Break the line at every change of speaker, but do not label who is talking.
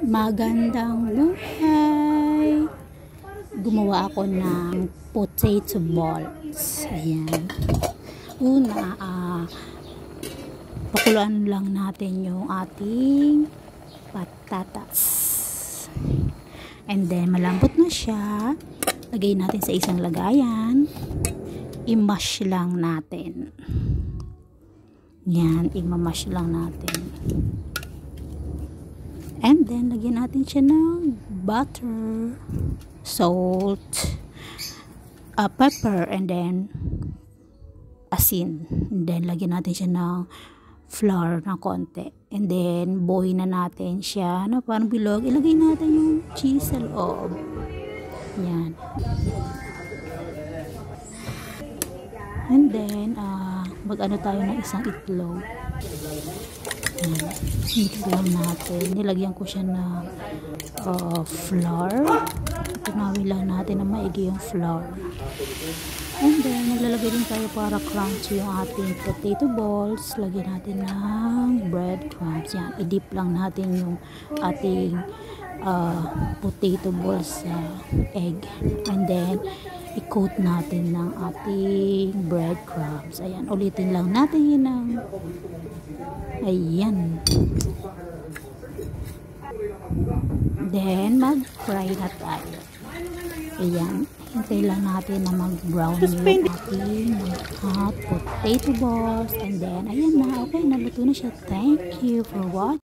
Magandang buhay! Gumawa ako ng potato balls. Ayan. Una, pakuluan lang natin yung ating patatas. And then, malambot na siya. Lagay natin sa isang lagayan. I-mash lang natin. Yan, i-mash lang natin. And then, lagyan natin siya ng butter, salt, pepper, and then asin. And then, lagyan natin siya ng flour na konti. And then, boil na natin siya. Parang bilog. Ilagay natin yung cheese sa loob. Yan. And then, mag-ano tayo ng isang itlog. Itlog natin. Nilagyan ko siya ng flour. Tunawin lang natin na maigi yung flour. And then, naglalagay din tayo para crunchy yung ating potato balls. Lagyan natin ng breadcrumbs. Yan, i-dip lang natin yung ating potato balls sa egg. And then, i-coat natin ng ating breadcrumbs. Ayan, ulitin lang natin yun ng ayan. Then, mag-fry na tayo. Ayan, hintay lang natin na mag-brown yung ating hot potato balls. And then, ayan na, okay, naluto na siya. Thank you for watching.